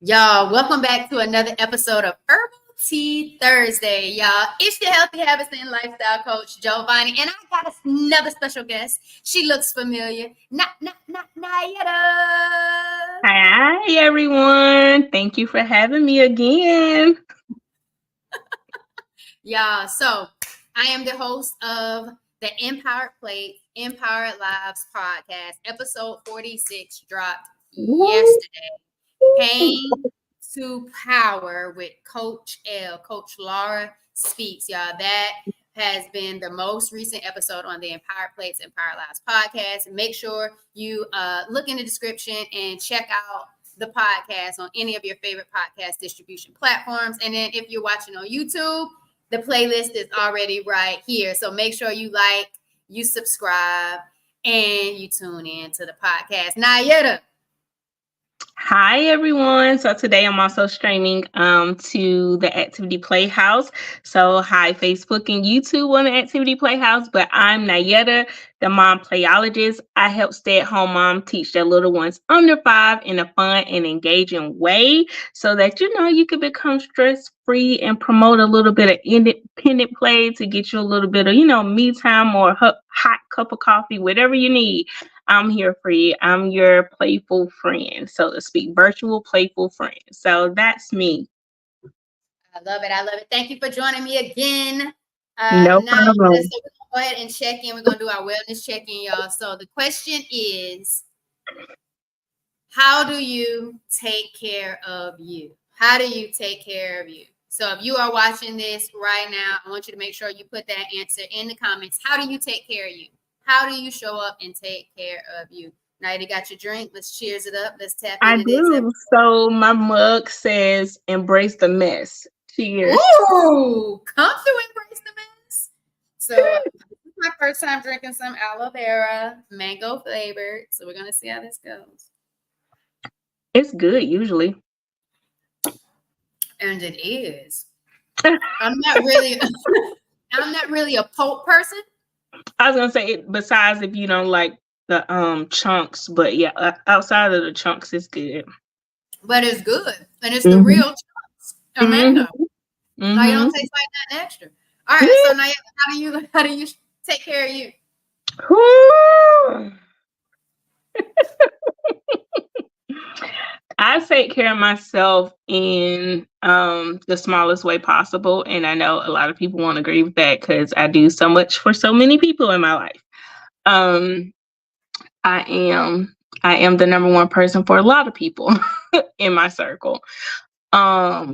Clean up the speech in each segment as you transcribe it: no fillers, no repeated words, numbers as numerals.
Y'all, welcome back to another episode of Herbal Tea Thursday, y'all. It's your Healthy Habits and Lifestyle Coach, Giovanni, and I got another special guest. She looks familiar. Nyetta. Hi, everyone. Thank you for having me again. Y'all, so I am the host of the Empowered Plate, Empowered Lives podcast. Episode 46 dropped yesterday. Pain to Power with Coach L. Coach Laura Speaks, y'all. That has been the most recent episode on the Empowered Plates, Empowered Lives podcast. And make sure you look in the description and check out the podcast on any of your favorite podcast distribution platforms. And then if you're watching on YouTube, the playlist is already right here. So make sure you like, you subscribe, and you tune in to the podcast. Nyetta. Hi, everyone. So today I'm also streaming to the Activity Playhouse. So hi, Facebook and YouTube on the Activity Playhouse. But I'm Nyetta, the Mom Playologist. I help stay-at-home mom teach their little ones under 5 in a fun and engaging way so that, you can become stress-free and promote a little bit of independent play to get you a little bit of, me time or hot cup of coffee, whatever you need. I'm here for you. I'm your playful friend, so to speak, virtual playful friend. So that's me. I love it. I love it. Thank you for joining me again. No Now, so we're problem. going to go ahead and check in. We're going to do our wellness check-in, y'all. So the question is, how do you take care of you? How do you take care of you? So if you are watching this right now, I want you to make sure you put that answer in the comments. How do you take care of you? How do you show up and take care of you? Now you got your drink. Let's cheers it up. Let's tap I into this do. episode. So my mug says embrace the mess. Cheers. Ooh, come to embrace the mess. So this is my first time drinking some aloe vera, mango flavored. So we're gonna see how this goes. It's good usually. And it is. I'm not really I'm not really a pulp person, I was gonna say besides if you don't like the chunks, but yeah, outside of the chunks, it's good. but it's good. And it's the Mm-hmm. real chunks of mango. Now you Mm-hmm. don't taste like nothing extra. All right, so now how do you take care of you? Mm-hmm. I take care of myself in the smallest way possible. And I know a lot of people won't agree with that because I do so much for so many people in my life. Um, I am the number one person for a lot of people in my circle.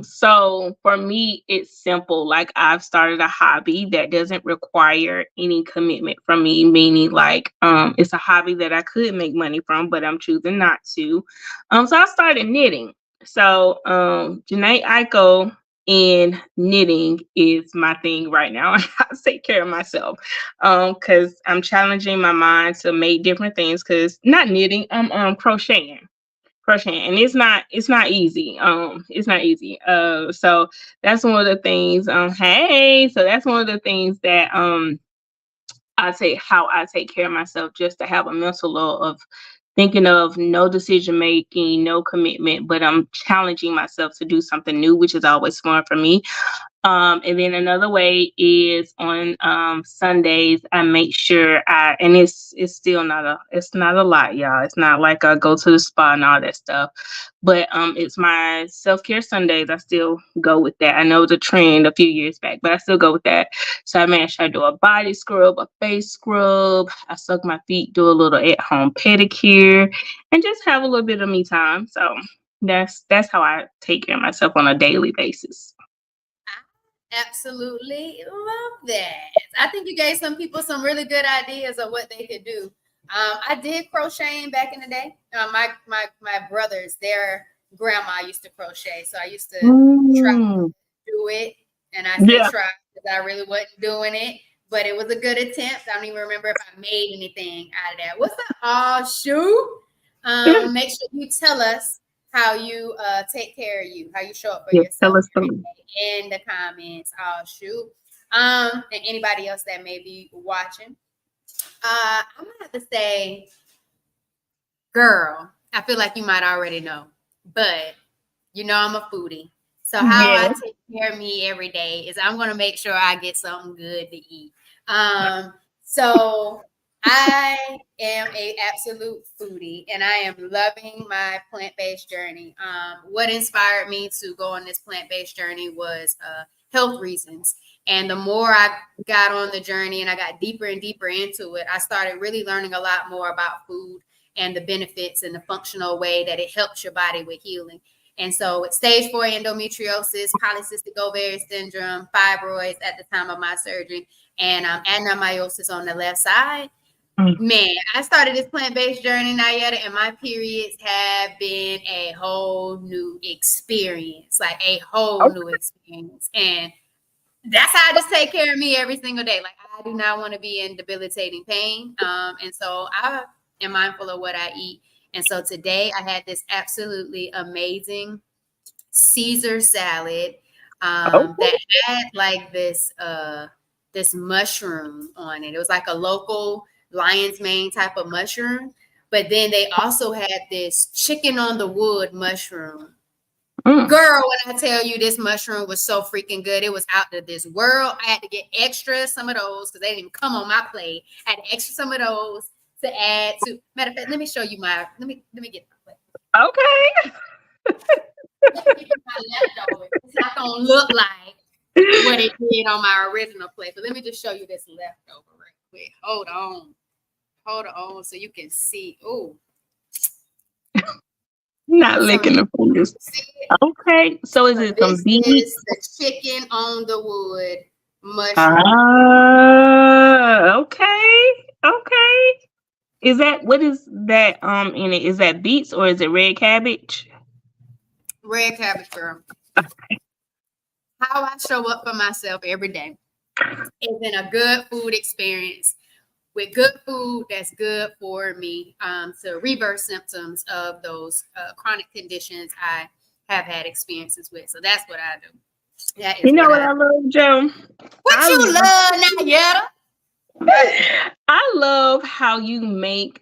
So for me, it's simple. Like I've started a hobby that doesn't require any commitment from me, meaning like it's a hobby that I could make money from, but I'm choosing not to. So I started knitting. So Janae Aiko in knitting is my thing right now. I take care of myself. Because I'm challenging my mind to make different things because not knitting, I'm crocheting and it's not easy so that's one of the things so that's one of the things that I take care of myself, just to have a mental load of thinking of no decision making, no commitment, but I'm challenging myself to do something new, which is always fun for me. And then another way is on Sundays, I make sure and it's still it's not a lot, y'all. It's not like I go to the spa and all that stuff, but it's my self-care Sundays. I still go with that. I know it was a trend a few years back, but I still go with that. So I make sure I do a body scrub, a face scrub. I suck my feet, do a little at-home pedicure, and just have a little bit of me time. So that's how I take care of myself on a daily basis. I absolutely love that. I think you gave some people some really good ideas of what they could do. I did crocheting back in the day. My brothers, their grandma used to crochet, so I used to try Mm. to do it, and I say Yeah. try because I really wasn't doing it, but it was a good attempt. I don't even remember if I made anything out of that. What's the shoe? Make sure you tell us how you take care of you, how you show up for Yeah. Tell yourself us some. in the comments. And anybody else that may be watching. I'm gonna have to say, girl, I feel like you might already know, but You know I'm a foodie. So how I Yes. take care of me every day is I'm gonna make sure I get something good to eat. So I am a absolute foodie and I am loving my plant-based journey. What inspired me to go on this plant-based journey was health reasons. And the more I got on the journey and I got deeper and deeper into it, I started really learning a lot more about food and the benefits and the functional way that it helps your body with healing. And so with stage 4 endometriosis, polycystic ovarian syndrome, fibroids at the time of my surgery, and adenomyosis on the left side, man, I started this plant-based journey, Nyetta, and my periods have been a whole new experience, like a whole new experience. And that's how I just take care of me every single day. Like I do not want to be in debilitating pain. And so I am mindful of what I eat. And so today I had this absolutely amazing Caesar salad that had like this mushroom on it. It was like a local lion's mane type of mushroom. But then they also had this chicken on the wood mushroom. Girl, when I tell you this mushroom was so freaking good, it was out of this world. I had to get extra some of those because they didn't even come on my plate. I had to extra some of those to add to. Matter of fact, let me show you my. Let me get my plate. Okay. Let me get my leftover. It's not gonna look like what it did on my original plate, but let me just show you this leftover right quick. Hold on, so you can see. Oh, Not licking the fingers. Okay. So is it some beef? This is the chicken on the wood mushroom. Okay. Okay. Is that what is that in it? Is that beets or is it red cabbage? Red cabbage, girl. How I show up for myself every day is in a good food experience with good food that's good for me to reverse symptoms of those chronic conditions I have had experiences with. So that's what I do. That is You know what I I love, Joe? What you love, Nyetta? I love how you make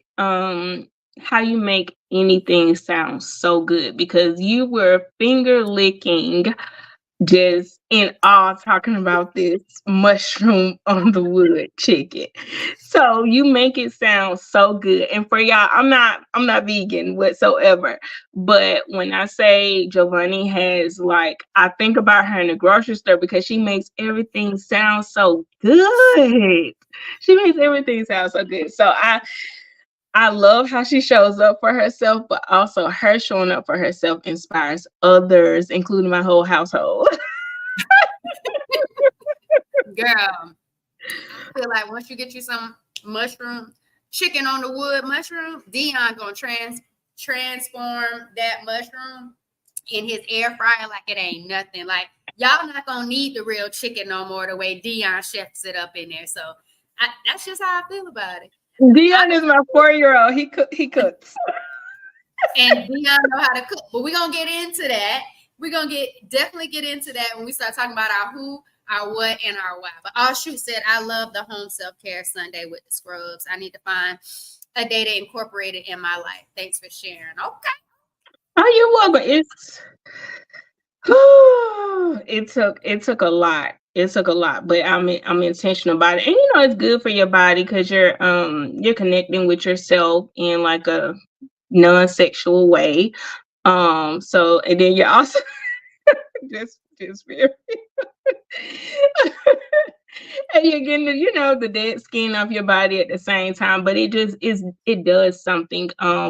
anything sound so good because you were finger licking just in awe talking about this mushroom on the wood chicken. So you make it sound so good. And for y'all, I'm not vegan whatsoever. But when I say Giovanni has like I think about her in the grocery store because she makes everything sound so good. She makes everything sound so good. So I love how she shows up for herself, but also her showing up for herself inspires others, including my whole household. Girl, I feel like once you get you some mushroom, chicken on the wood mushroom, Dion gonna transform that mushroom in his air fryer like it ain't nothing. Like y'all not gonna need the real chicken no more the way Dion chefs it up in there. So that's just how I feel about it. Dion is my 4-year-old. He cooks. And Dion know how to cook. But we're gonna get into that. We're gonna definitely get into that when we start talking about our who, our what, and our why. But all shoot said, I love the home self-care Sunday with the scrubs. I need to find a day to incorporate it in my life. Thanks for sharing. Okay. Oh, you're welcome. It took a lot. It took a lot, but I'm intentional about it. And you know it's good for your body because you're connecting with yourself in like a non-sexual way. So and then you're also just very and you're getting the dead skin off your body at the same time, but it does something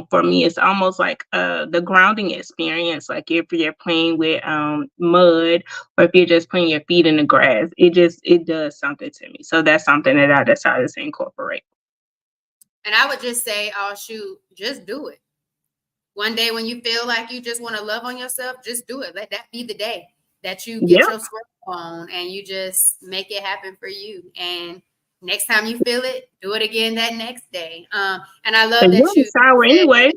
for me. It's almost like the grounding experience, like if you're playing with mud or if you're just putting your feet in the grass, it does something to me. So that's something that I decided to incorporate. And I would just say, oh shoot, just do it. One day when you feel like you just want to love on yourself, just do it. Let that be the day that you get your scrub on and you just make it happen for you. And next time you feel it, do it again that next day. And I love that you sour anyway.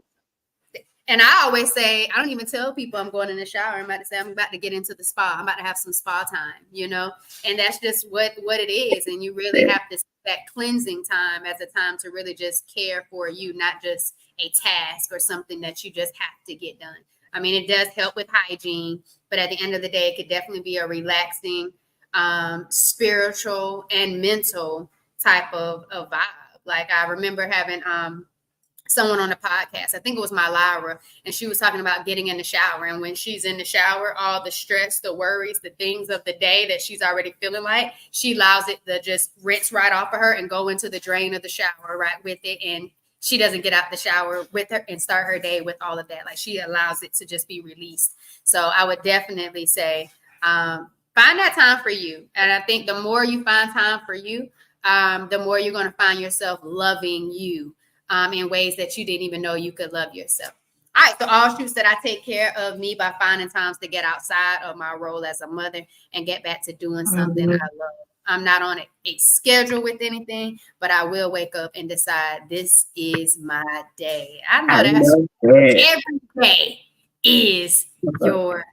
And I always say, I don't even tell people I'm going in the shower. I'm about to say I'm about to get into the spa. I'm about to have some spa time, and that's just what it is. And you really have to that cleansing time as a time to really just care for you, not just a task or something that you just have to get done. I mean, it does help with hygiene, but at the end of the day, it could definitely be a relaxing, spiritual and mental type of vibe. Like I remember having someone on the podcast, I think it was my Lyra, and she was talking about getting in the shower. And when she's in the shower, all the stress, the worries, the things of the day that she's already feeling like, she allows it to just rinse right off of her and go into the drain of the shower right with it. And she doesn't get out the shower with her and start her day with all of that. Like she allows it to just be released. So I would definitely say, find that time for you. And I think the more you find time for you, the more you're going to find yourself loving you in ways that you didn't even know you could love yourself. All right. So all Shoo said, I take care of me by finding times to get outside of my role as a mother and get back to doing something I love. I'm not on a schedule with anything, but I will wake up and decide this is my day. I know that's every day is your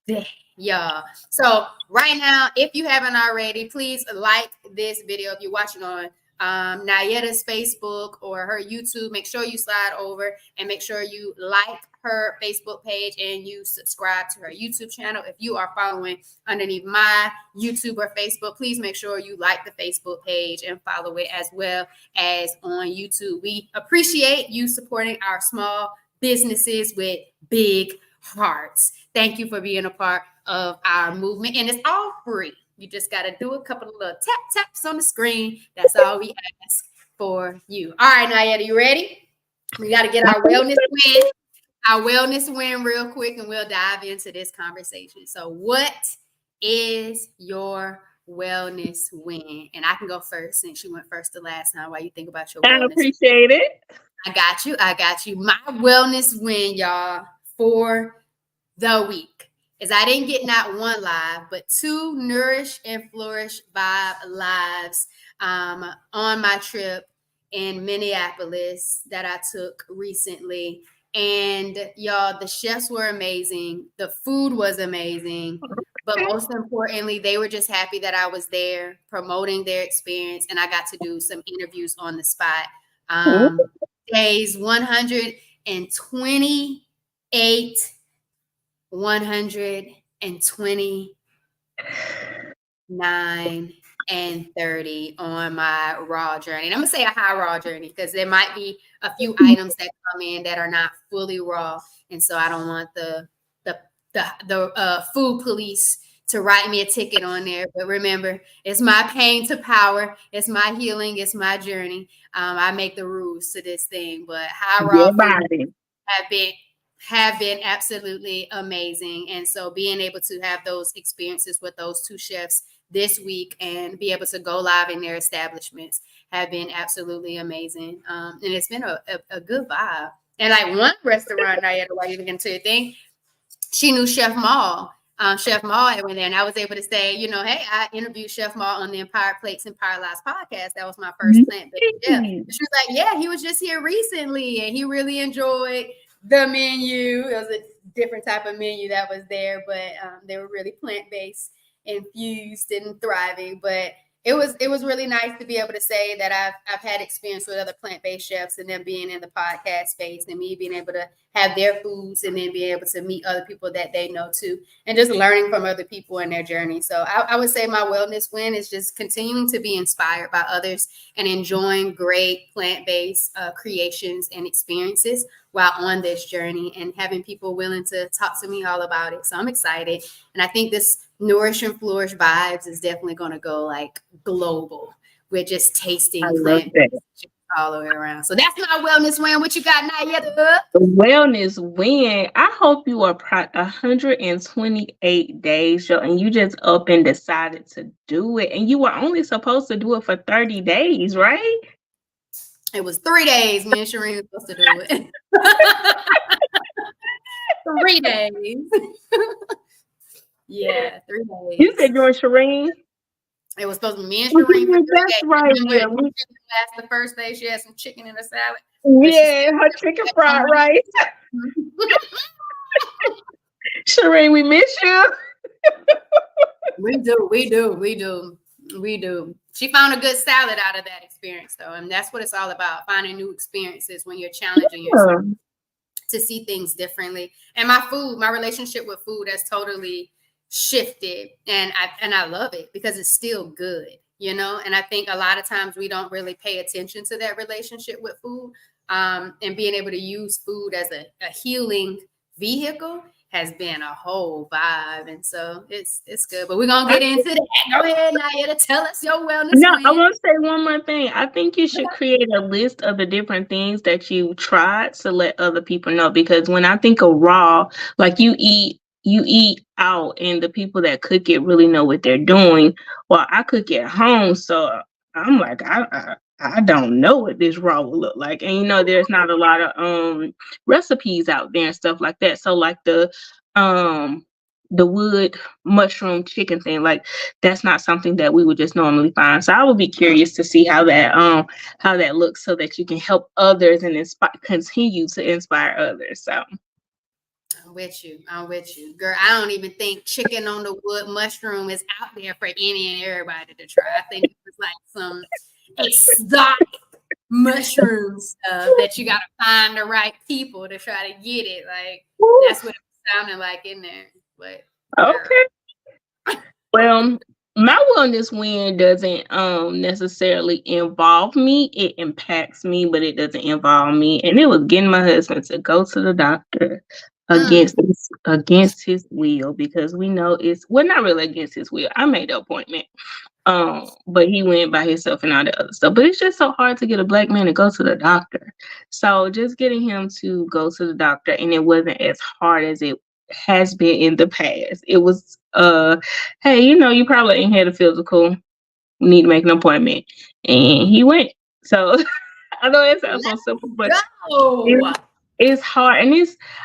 day, y'all. So right now, if you haven't already, please like this video. If you're watching on Nyetta's Facebook or her YouTube, make sure you slide over and make sure you like her Facebook page and you subscribe to her YouTube channel. If you are following underneath my YouTube or Facebook, please make sure you like the Facebook page and follow it as well as on YouTube. We appreciate you supporting our small businesses with big hearts. Thank you for being a part of our movement, and it's all free. You just got to do a couple of little taps on the screen. That's all we ask for you. All right, Nyetta, you ready? We got to get our wellness win real quick, and we'll dive into this conversation. So what is your wellness win? And I can go first since you went first the last time while you think about your wellness. I appreciate it. I got you. My wellness win, y'all, for the week is I didn't get not one live, but 2 Nourish and Flourish Vibe lives on my trip in Minneapolis that I took recently. And y'all, the chefs were amazing. The food was amazing. But most importantly, they were just happy that I was there promoting their experience. And I got to do some interviews on the spot. Days 128, 129, and 30 on my raw journey. And I'm gonna say a high raw journey because there might be a few items that come in that are not fully raw, and so I don't want the food police to write me a ticket on there. But remember, it's my pain to power, it's my healing, it's my journey. I make the rules to this thing, but high raw food have been absolutely amazing. And so being able to have those experiences with those 2 chefs this week and be able to go live in their establishments have been absolutely amazing. And it's been a good vibe. And like one restaurant, Nyetta, while you get into your thing, she knew Chef Maul. Chef Maul had went there, and I was able to say, hey, I interviewed Chef Maul on the Empowered Plates, Empowered Lives podcast. That was my first plant-based chef. She was like, yeah, he was just here recently, and he really enjoyed the menu. It was a different type of menu that was there, but they were really plant-based, infused, and thriving. But it was really nice to be able to say that I've had experience with other plant-based chefs and them being in the podcast space and me being able to have their foods and then being able to meet other people that they know too, and just learning from other people in their journey. So I would say my wellness win is just continuing to be inspired by others and enjoying great plant-based creations and experiences while on this journey and having people willing to talk to me all about it. So I'm excited. And I think this Nourish and Flourish Vibes is definitely going to go like global. We're just tasting plant-based all the way around. So that's my wellness win. What you got, Nyetta? Wellness win. I hope you are 128 days, and you just up and decided to do it. And you were only supposed to do it for 30 days, right? It was 3 days. Me and Shireen were supposed to do it. 3 days. Yeah, 3 days. You said you and Shireen? It was supposed to be me and Shireen for 3 That's days. right. Yeah. The first day she had some chicken in a salad. Yeah, her chicken fried rice. Shireen, we miss you. We do. She found a good salad out of that experience, though, and that's what it's all about: finding new experiences when you're challenging yourself to see things differently. And my relationship with food has totally shifted, and I love it because it's still good, And I think a lot of times we don't really pay attention to that relationship with food, and being able to use food as a healing vehicle has been a whole vibe, and so it's good. But we're gonna get into that. Go ahead, Nyetta, tell us your wellness No, I win. want to say one more thing. I think you should create a list of the different things that you tried to let other people know. Because when I think of raw, like you eat out, and the people that cook it really know what they're doing. Well, I cook at home, so I'm like, I don't know what this raw will look like. And there's not a lot of recipes out there and stuff like that. So like the wood mushroom chicken thing, like that's not something that we would just normally find. So I would be curious to see how that looks, so that you can help others and continue to inspire others. So I'm with you, girl. I don't even think chicken on the wood mushroom is out there for any and everybody to try. I think it's like some exotic mushroom stuff that you got to find the right people to try to get it. Like that's what it sounded like in there. But okay. Well, my wellness win doesn't necessarily involve me. It impacts me, but it doesn't involve me. And it was getting my husband to go to the doctor against his will, because we know not really against his will. I made the appointment. But he went by himself and all the other stuff. But it's just so hard to get a Black man to go to the doctor. So just getting him to go to the doctor, and it wasn't as hard as it has been in the past. It was hey, you probably ain't had a physical, need to make an appointment. And he went. So I know it sounds so simple, but it's hard. And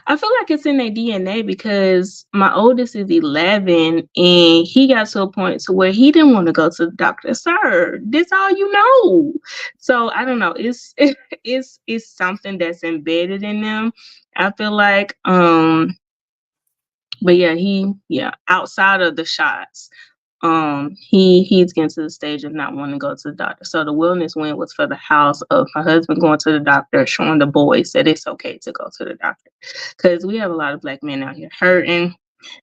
I feel like it's in their DNA, because my oldest is 11, and he got to a point to where he didn't want to go to the doctor. Sir, this all you know. So I don't know. It's something that's embedded in them, I feel like. But yeah, outside of the shots, he's getting to the stage of not wanting to go to the doctor. So the wellness win was for the house of my husband going to the doctor, showing the boys that it's okay to go to the doctor, because we have a lot of Black men out here hurting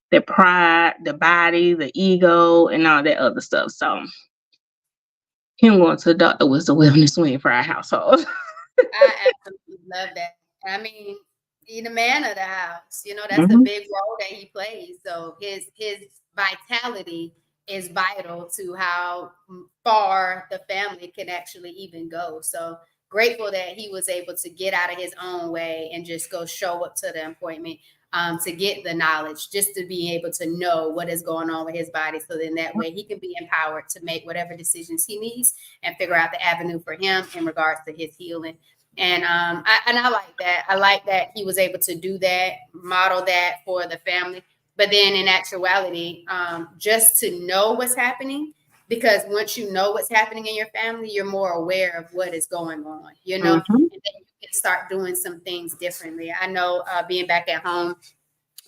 their pride, the body, the ego, and all that other stuff. So him going to the doctor was the wellness win for our household. I absolutely love that. I mean, he's the man of the house. That's the big role that he plays. So his vitality is vital to how far the family can actually even go. So grateful that he was able to get out of his own way and just go show up to the appointment, to get the knowledge, just to be able to know what is going on with his body. So then that way he can be empowered to make whatever decisions he needs and figure out the avenue for him in regards to his healing. And I like that. I like that he was able to do that, model that for the family. But then in actuality, just to know what's happening, because once you know what's happening in your family, you're more aware of what is going on, and then you can start doing some things differently. I know being back at home,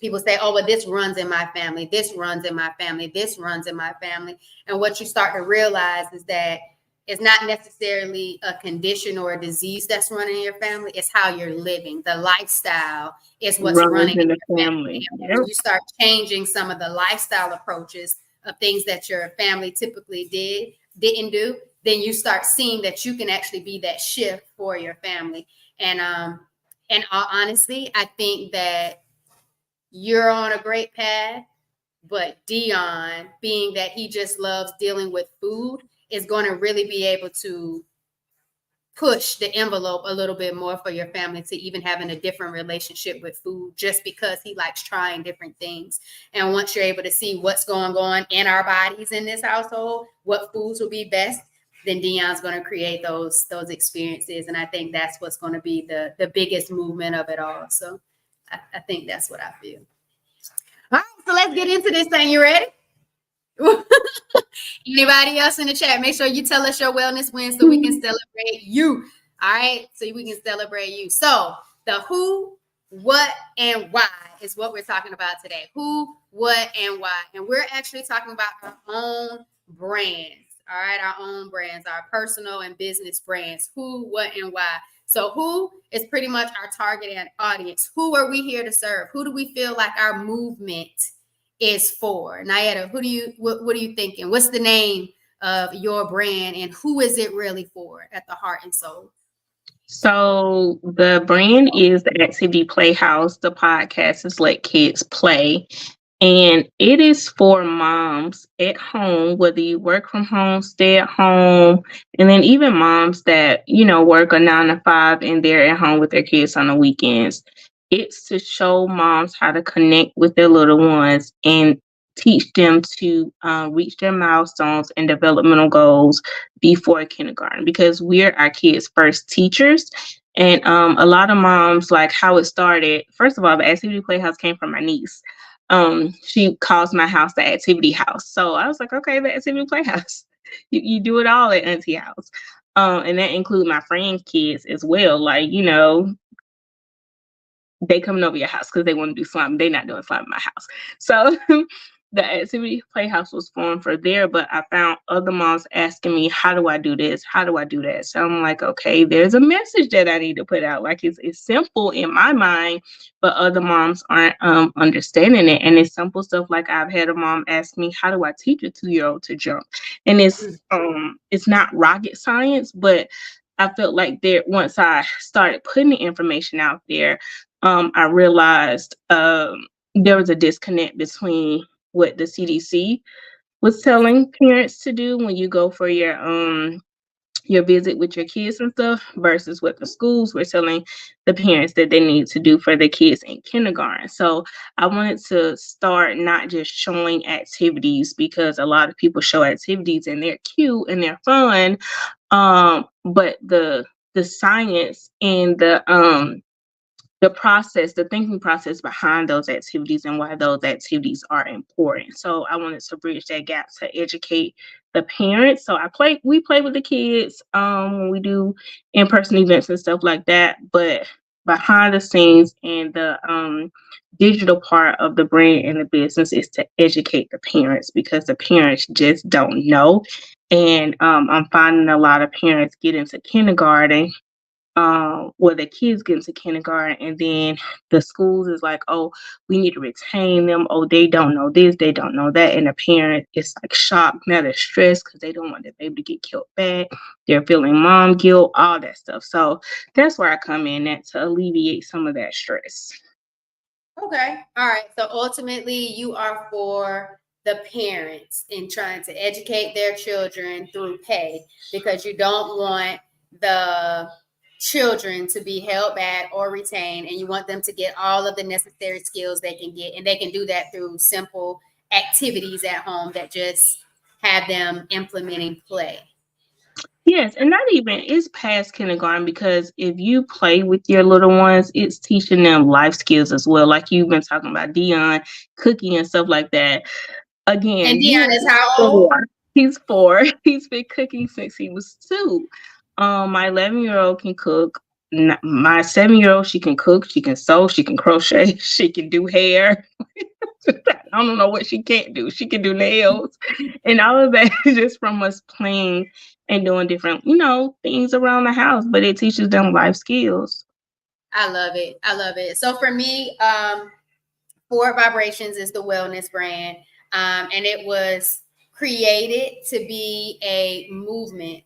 people say, oh, well, this runs in my family. This runs in my family. This runs in my family. And what you start to realize is that it's not necessarily a condition or a disease that's running in your family. It's how you're living. The lifestyle is what's running in your family. Yep. When you start changing some of the lifestyle approaches of things that your family typically didn't do, then you start seeing that you can actually be that shift for your family. And in all honesty, I think that you're on a great path, but Dion, being that he just loves dealing with food, is going to really be able to push the envelope a little bit more for your family to even having a different relationship with food, just because he likes trying different things. And once you're able to see what's going on in our bodies in this household, what foods will be best, then Dion's going to create those experiences. And I think that's what's going to be the biggest movement of it all. So I think that's what I feel. All right, so let's get into this thing. You ready? Anybody else in the chat, make sure you tell us your wellness win so we can celebrate you. All right, so we can celebrate you. So the who, what, and why is what we're talking about today. Who, what, and why. And we're actually talking about our own brands. All right, our own brands, our personal and business brands. Who, what, and why. So who is pretty much our target audience? Who are we here to serve? Who do we feel like our movement is for? Nyetta, what are you thinking? What's the name of your brand and who is it really for at the heart and soul? So the brand is the Activity Playhouse. The podcast is Let Kids Play. And it is for moms at home, whether you work from home, stay at home, and then even moms that, work a 9 to 5 and they're at home with their kids on the weekends. It's to show moms how to connect with their little ones and teach them to reach their milestones and developmental goals before kindergarten, because we're our kids' first teachers. And a lot of moms, like how it started. First of all, the Activity Playhouse came from my niece. She calls my house the activity house. So I was like, okay, the activity playhouse. You do it all at auntie house. And that includes my friends' kids as well. Like, they coming over your house because they want to do slime. They're not doing slime in my house. So the activity playhouse was formed for there, but I found other moms asking me, how do I do this? How do I do that? So I'm like, okay, there's a message that I need to put out. Like it's simple in my mind, but other moms aren't understanding it. And it's simple stuff like I've had a mom ask me, how do I teach a 2-year-old to jump? And it's not rocket science, but I felt like there once I started putting the information out there, I realized there was a disconnect between what the CDC was telling parents to do when you go for your visit with your kids and stuff versus what the schools were telling the parents that they need to do for the kids in kindergarten. So I wanted to start not just showing activities, because a lot of people show activities and they're cute and they're fun, but the science and the process, the thinking process behind those activities and why those activities are important. So I wanted to bridge that gap to educate the parents. So we play with the kids when we do in-person events and stuff like that. But behind the scenes and the digital part of the brand and the business is to educate the parents, because the parents just don't know. And I'm finding a lot of parents get into kindergarten, where the kids get into kindergarten, and then the schools is like, oh, we need to retain them. Oh, they don't know this, they don't know that. And the parent is like shocked, now they're stressed because they don't want their baby to get killed back. They're feeling mom guilt, all that stuff. So that's where I come in at, to alleviate some of that stress. Okay. All right. So ultimately, you are for the parents in trying to educate their children through pay, because you don't want the children to be held back or retained, and you want them to get all of the necessary skills they can get, and they can do that through simple activities at home that just have them implementing play. Yes, and not even, it's past kindergarten, because if you play with your little ones, it's teaching them life skills as well. Like you've been talking about Dion, cooking and stuff like that. And Again, Dion is how old? 4. He's 4. He's been cooking since he was 2. My 11-year-old can cook. My 7-year-old, she can cook, she can sew, she can crochet, she can do hair. I don't know what she can't do. She can do nails, and all of that is just from us playing and doing different, things around the house. But it teaches them life skills. I love it. I love it. So for me, Forward Vibrations is the wellness brand, and it was created to be a movement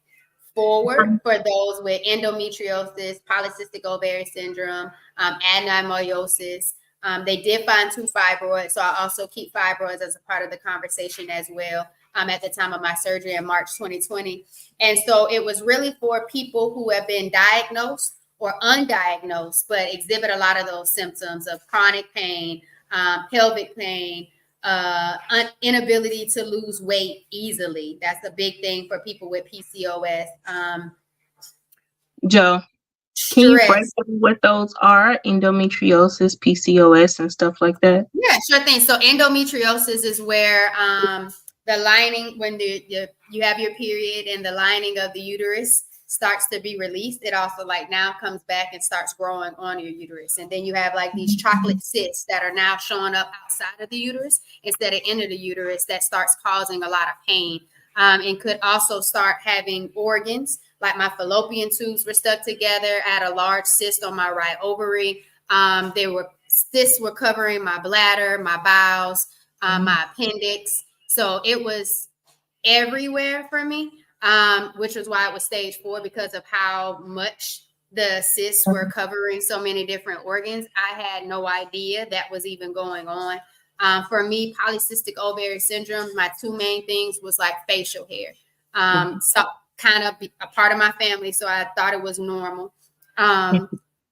forward for those with endometriosis, polycystic ovary syndrome, adenomyosis. They did find 2 fibroids, so I also keep fibroids as a part of the conversation as well. At the time of my surgery in March 2020. And so it was really for people who have been diagnosed or undiagnosed, but exhibit a lot of those symptoms of chronic pain, pelvic pain, inability to lose weight easily. That's a big thing for people with PCOS. Joe, can you break down what those are? Endometriosis, PCOS, and stuff like that? Yeah, sure thing. So endometriosis is where the lining, when you have your period and the lining of the uterus starts to be released, it also like now comes back and starts growing on your uterus. And then you have like these chocolate cysts that are now showing up outside of the uterus instead of into the uterus, that starts causing a lot of pain and could also start having organs, like my fallopian tubes were stuck together. I had a large cyst on my right ovary. Cysts were covering my bladder, my bowels, my appendix. So it was everywhere for me, which was why it was stage 4, because of how much the cysts were covering so many different organs. I had no idea that was even going on. For me, polycystic ovary syndrome, my 2 main things was like facial hair. So kind of a part of my family, so I thought it was normal.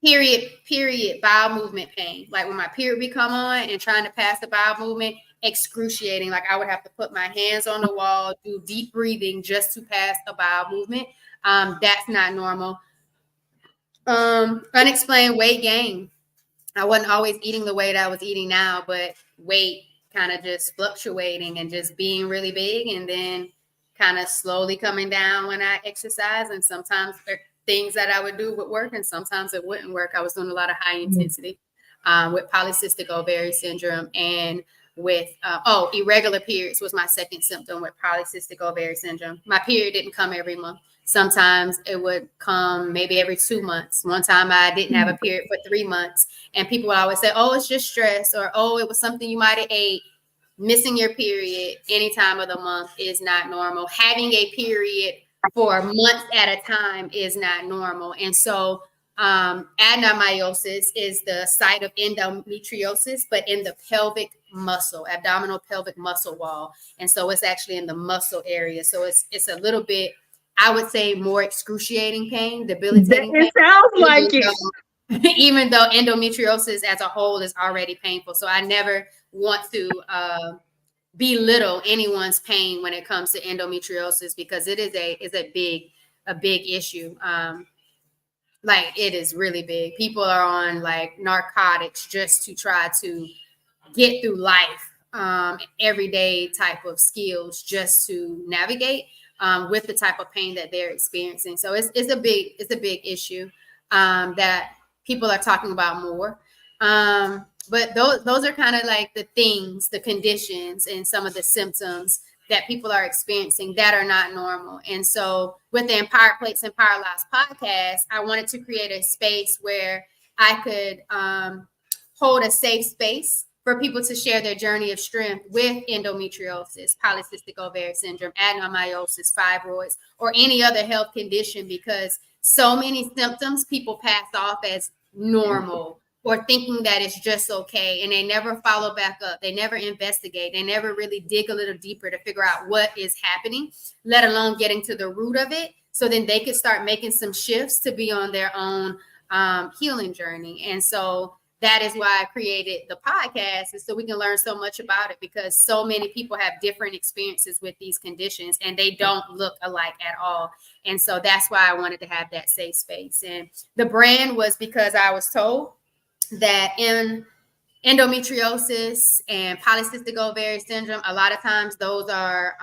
Period, bowel movement pain. Like when my period would come on and trying to pass the bowel movement, excruciating. Like I would have to put my hands on the wall, do deep breathing just to pass a bowel movement. That's not normal. Unexplained weight gain. I wasn't always eating the weight I was eating now, but weight kind of just fluctuating and just being really big, and then kind of slowly coming down when I exercise. And sometimes things that I would do would work, and sometimes it wouldn't work. I was doing a lot of high intensity with polycystic ovary syndrome, and with irregular periods was my second symptom with polycystic ovary syndrome. My period didn't come every month. Sometimes it would come maybe every 2 months. One time I didn't have a period for 3 months, and people would always say, oh, it's just stress, or oh, it was something you might have ate. Missing your period any time of the month is not normal. Having a period for months at a time is not normal. And so adenomyosis is the site of endometriosis, but in the pelvic muscle, abdominal pelvic muscle wall. And so it's actually in the muscle area. So it's a little bit, I would say, more excruciating pain, debilitating pain. It sounds like it. Even though endometriosis as a whole is already painful. So I never want to belittle anyone's pain when it comes to endometriosis, because it is a big issue. Like it is really big. People are on like narcotics just to try to get through life, everyday type of skills just to navigate with the type of pain that they're experiencing. So it's a big issue that people are talking about more. But those are kind of like the things, the conditions, and some of the symptoms that people are experiencing that are not normal. And so with the Empowered Plates, Empowered Lives podcast, I wanted to create a space where I could hold a safe space for people to share their journey of strength with endometriosis, polycystic ovary syndrome, adenomyosis, fibroids, or any other health condition, because so many symptoms people pass off as normal or thinking that it's just okay, and they never follow back up. They never investigate. They never really dig a little deeper to figure out what is happening, let alone getting to the root of it, so then they could start making some shifts to be on their own healing journey. And so that is why I created the podcast, is so we can learn so much about it, because so many people have different experiences with these conditions and they don't look alike at all. And so that's why I wanted to have that safe space. And the brand was because I was told that in endometriosis and polycystic ovary syndrome, a lot of times those are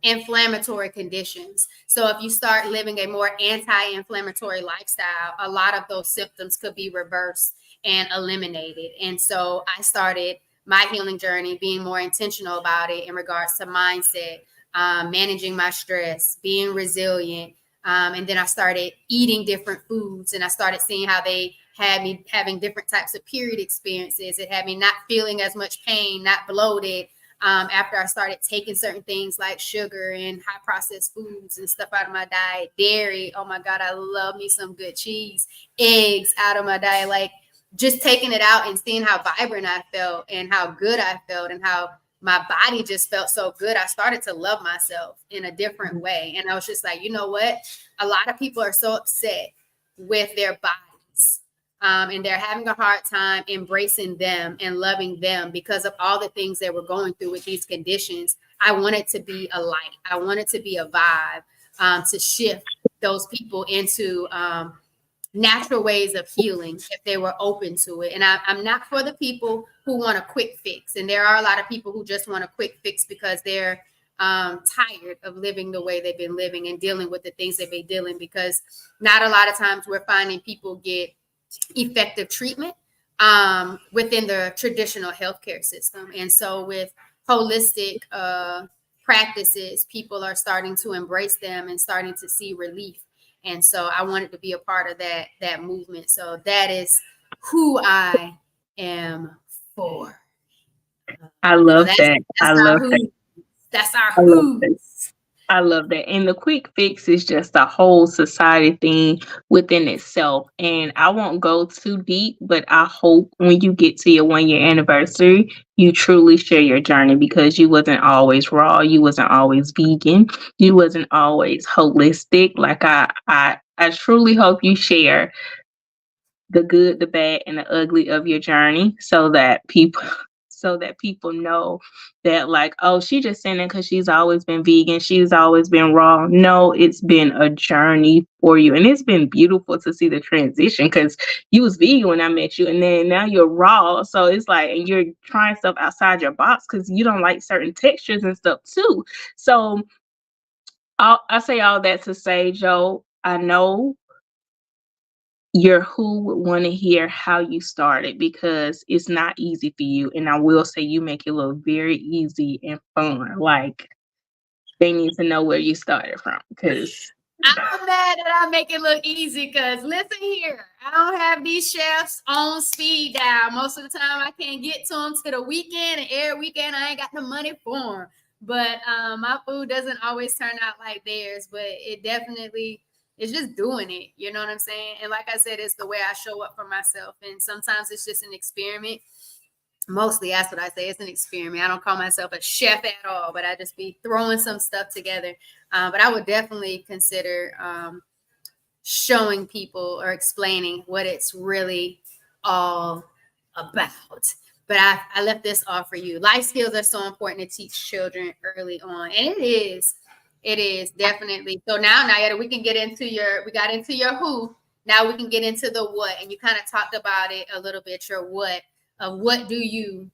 inflammatory conditions. So if you start living a more anti-inflammatory lifestyle, a lot of those symptoms could be reversed and eliminated. And so I started my healing journey being more intentional about it in regards to mindset, managing my stress, being resilient. And then I started eating different foods, and I started seeing how they had me having different types of period experiences. It had me not feeling as much pain, not bloated, after I started taking certain things like sugar and high processed foods and stuff out of my diet. Dairy, oh my God, I love me some good cheese. Eggs out of my diet. Like just taking it out and seeing how vibrant I felt and how good I felt and how my body just felt so good. I started to love myself in a different way. And I was just like, you know what? A lot of people are so upset with their bodies. And they're having a hard time embracing them and loving them because of all the things they were going through with these conditions. I wanted to be a light. I wanted to be a vibe, to shift those people into natural ways of healing if they were open to it. And I'm not for the people who want a quick fix. And there are a lot of people who just want a quick fix because they're tired of living the way they've been living and dealing with the things they've been dealing, because not a lot of times we're finding people get effective treatment within the traditional healthcare system. And so with holistic practices, people are starting to embrace them and starting to see relief. And so I wanted to be a part of that movement. So that is who I am for. I So love that's that. that's I our love that. who. That's our I love who. that. I love that. And the quick fix is just a whole society thing within itself. And I won't go too deep, but I hope when you get to your 1 year anniversary, you truly share your journey, because you wasn't always raw, you wasn't always vegan, you wasn't always holistic. Like I truly hope you share the good, the bad, and the ugly of your journey, so that people so that people know that, like, oh, she just saying it because she's always been vegan, she's always been raw. No, it's been a journey for you, and it's been beautiful to see the transition, because you was vegan when I met you, and then now you're raw. So it's like, and you're trying stuff outside your box because you don't like certain textures and stuff too. So I say all that to say, Joe, I know your who would want to hear how you started, because it's not easy for you. And I will say you make it look very easy and fun. Like, they need to know where you started from, because I'm mad that I make it look easy because listen here, I don't have these chefs on speed dial. Most of the time, I can't get to them to the weekend, and every weekend I ain't got the money for them. But my food doesn't always turn out like theirs, but it definitely is just doing it. You know what I'm saying? And like I said, it's the way I show up for myself. And sometimes it's just an experiment. Mostly, that's what I say. It's an experiment. I don't call myself a chef at all, but I just be throwing some stuff together. But I would definitely consider showing people or explaining what it's really all about. But I left this off for you. Life skills are so important to teach children early on, and it is. It is definitely. So now, Nyetta, we can get into we got into your who. Now we can get into the what, and you kind of talked about it a little bit. Your what of what do you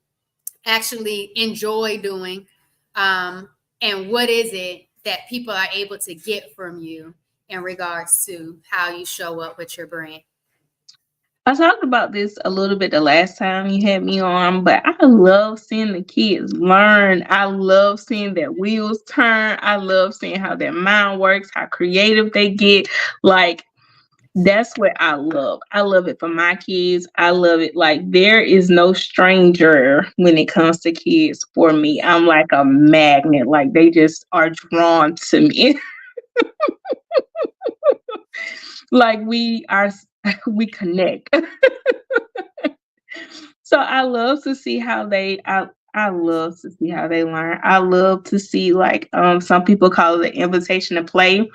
actually enjoy doing, and what is it that people are able to get from you in regards to how you show up with your brand. I talked about this a little bit the last time you had me on, but I love seeing the kids learn. I love seeing their wheels turn. I love seeing how their mind works, how creative they get. Like, that's what I love. I love it for my kids. I love it. Like, there is no stranger when it comes to kids for me. I'm like a magnet. Like, they just are drawn to me. Like, we are, we connect. So I love to see how I love to see how they learn. I love to see, like, some people call it an invitation to play,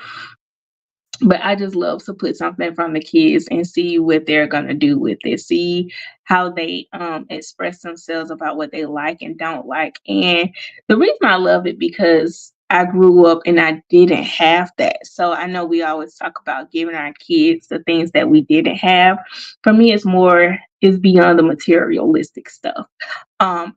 but I just love to put something in front of the kids and see what they're gonna do with it. See how they express themselves about what they like and don't like. And the reason I love it, because I grew up and I didn't have that. So I know we always talk about giving our kids the things that we didn't have. For me, it's beyond the materialistic stuff. I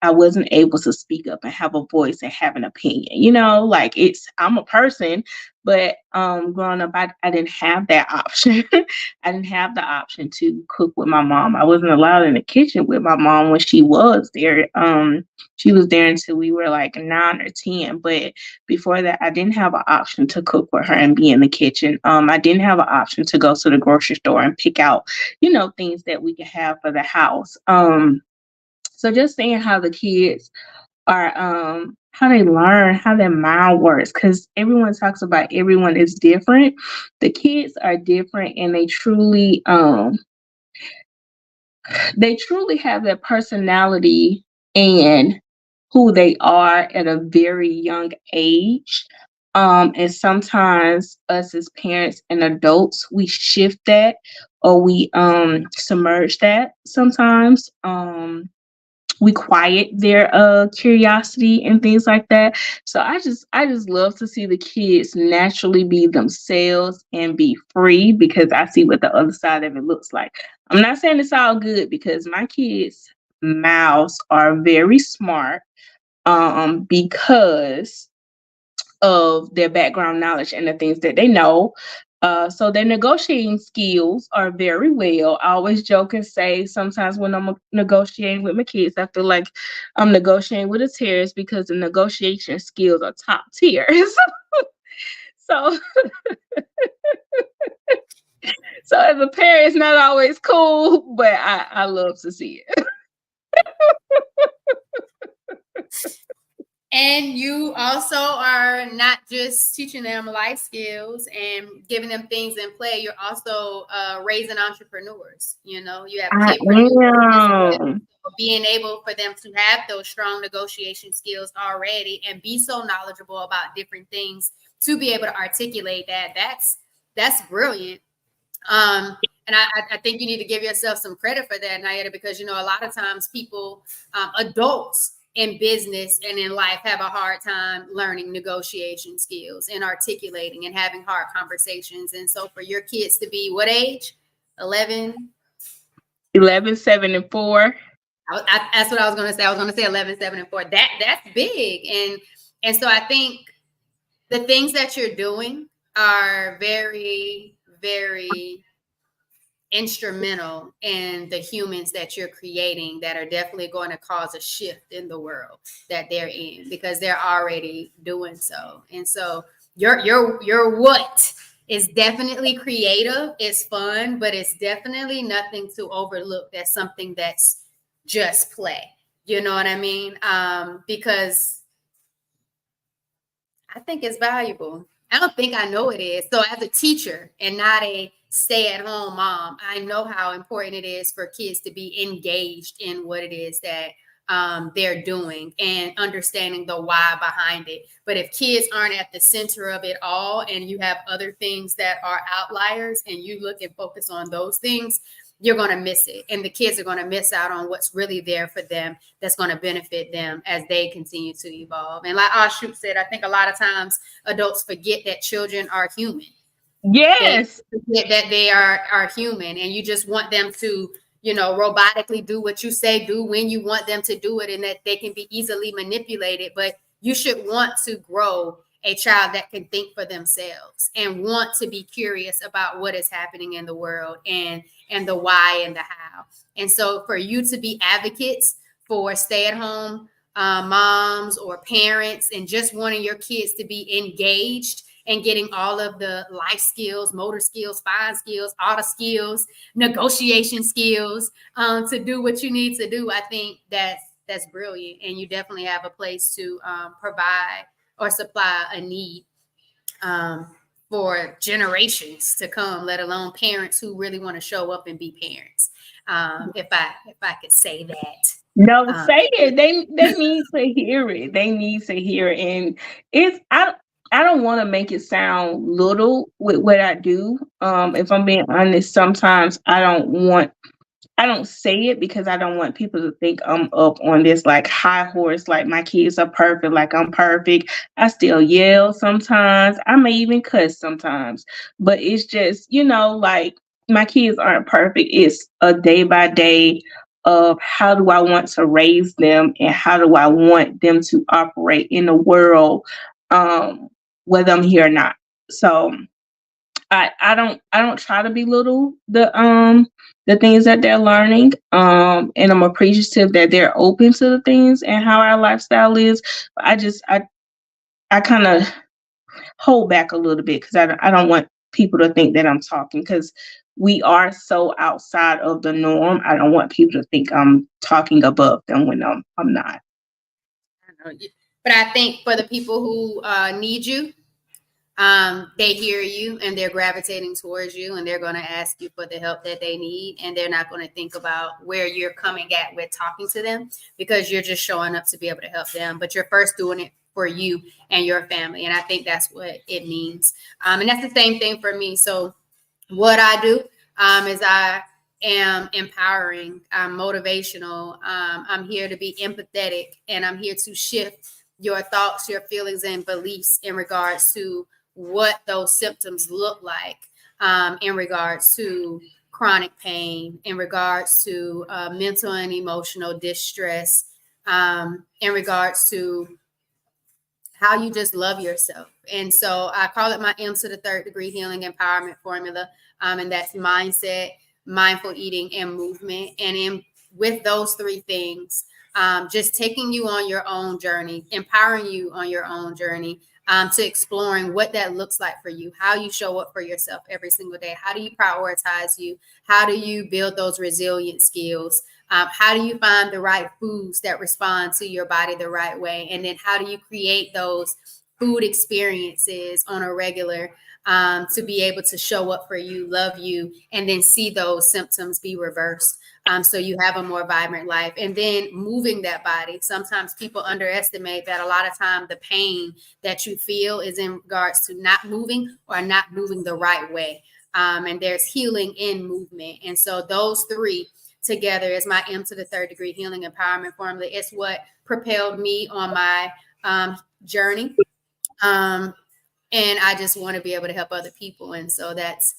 wasn't able to speak up and have a voice and have an opinion. Like, I'm a person, but growing up, I didn't have that option. I didn't have the option to cook with my mom. I wasn't allowed in the kitchen with my mom when she was there. She was there until we were like 9 or 10. But before that, I didn't have an option to cook with her and be in the kitchen. I didn't have an option to go to the grocery store and pick out, things that we could have for the house. So just seeing how the kids are, how they learn, how their mind works, because everyone talks about everyone is different. The kids are different, and they truly have their personality and who they are at a very young age. And sometimes us as parents and adults, we shift that, or we submerge that sometimes. We quiet their curiosity and things like that. So I just love to see the kids naturally be themselves and be free, because I see what the other side of it looks like. I'm not saying it's all good, because my kids' mouths are very smart, because of their background knowledge and the things that they know. So their negotiating skills are very well. I always joke and say sometimes when I'm negotiating with my kids, I feel like I'm negotiating with a terrorist because the negotiation skills are top tier. so so as a parent, it's not always cool, but I love to see it. And you also are not just teaching them life skills and giving them things in play. You're also raising entrepreneurs. You know, you have I kidpreneurs as well. am. Being able for them to have those strong negotiation skills already and be so knowledgeable about different things to be able to articulate that. That's brilliant. And I think you need to give yourself some credit for that, Nyetta, because, you know, a lot of times people, adults in business and in life have a hard time learning negotiation skills and articulating and having hard conversations. And so for your kids to be what age? 11? 11, 7, and 4. That's what I was going to say. I was going to say 11, 7, and 4. That's big. And so I think the things that you're doing are very, very instrumental in the humans that you're creating that are definitely going to cause a shift in the world that they're in because they're already doing so. And so your what is definitely creative, it's fun, but it's definitely nothing to overlook. That's something that's just play. You know what I mean? Because I think it's valuable. I don't think I know it is. So as a teacher and not a stay-at-home mom, I know how important it is for kids to be engaged in what it is that they're doing and understanding the why behind it. But if kids aren't at the center of it all and you have other things that are outliers and you look and focus on those things, you're going to miss it. And the kids are going to miss out on what's really there for them that's going to benefit them as they continue to evolve. And like Ashuk said, I think a lot of times adults forget that children are human. Yes. They forget that they are human, and you just want them to, you know, robotically do what you say do when you want them to do it, and that they can be easily manipulated. But you should want to grow a child that can think for themselves and want to be curious about what is happening in the world and the why and the how. And so for you to be advocates for stay-at-home moms or parents and just wanting your kids to be engaged and getting all of the life skills, motor skills, fine skills, auto skills, negotiation skills to do what you need to do, I think that's brilliant. And you definitely have a place to provide or supply a need for generations to come, let alone parents who really want to show up and be parents. If I could say that. No, say it. They need to hear it. They need to hear it. And it's I don't want to make it sound little with what I do. If I'm being honest, sometimes I don't say it because I don't want people to think I'm up on this like high horse, like my kids are perfect, like I'm perfect. I still yell sometimes. I may even cuss sometimes. But it's just, you know, like my kids aren't perfect. It's a day by day of how do I want to raise them and how do I want them to operate in the world, whether I'm here or not. So I don't try to belittle the things that they're learning. And I'm appreciative that they're open to the things and how our lifestyle is. I kind of hold back a little bit because I don't want people to think that I'm talking because we are so outside of the norm. I don't want people to think I'm talking above them when I'm not. But I think for the people who need you, they hear you and they're gravitating towards you and they're going to ask you for the help that they need. And they're not going to think about where you're coming at with talking to them because you're just showing up to be able to help them. But you're first doing it for you and your family. And I think that's what it means. And that's the same thing for me. So what I do is I am empowering, I'm motivational. I'm here to be empathetic and I'm here to shift your thoughts, your feelings, and beliefs in regards to what those symptoms look like in regards to chronic pain, in regards to mental and emotional distress, in regards to how you just love yourself. And so I call it my M to the third degree healing empowerment formula. And that's mindset, mindful eating, and movement. And with those three things, just taking you on your own journey, empowering you on your own journey, to exploring what that looks like for you, how you show up for yourself every single day. How do you prioritize you? How do you build those resilient skills? How do you find the right foods that respond to your body the right way? And then how do you create those food experiences on a regular, to be able to show up for you, love you, and then see those symptoms be reversed, so you have a more vibrant life. And then moving that body. Sometimes people underestimate that a lot of time the pain that you feel is in regards to not moving or not moving the right way. And there's healing in movement. And so those three together is my M to the third degree healing empowerment formula. It's what propelled me on my journey. And I just want to be able to help other people. And so that's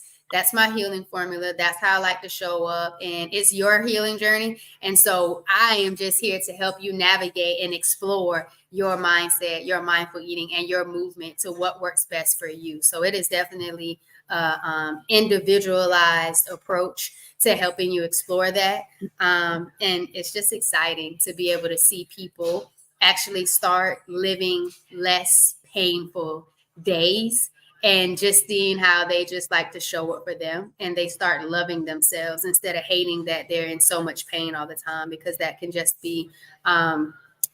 my healing formula. That's how I like to show up. And it's your healing journey. And so I am just here to help you navigate and explore your mindset, your mindful eating, and your movement to what works best for you. So it is definitely an individualized approach to helping you explore that. And it's just exciting to be able to see people actually start living less painful days, and just seeing how they just like to show up for them, and they start loving themselves instead of hating that they're in so much pain all the time, because that can just be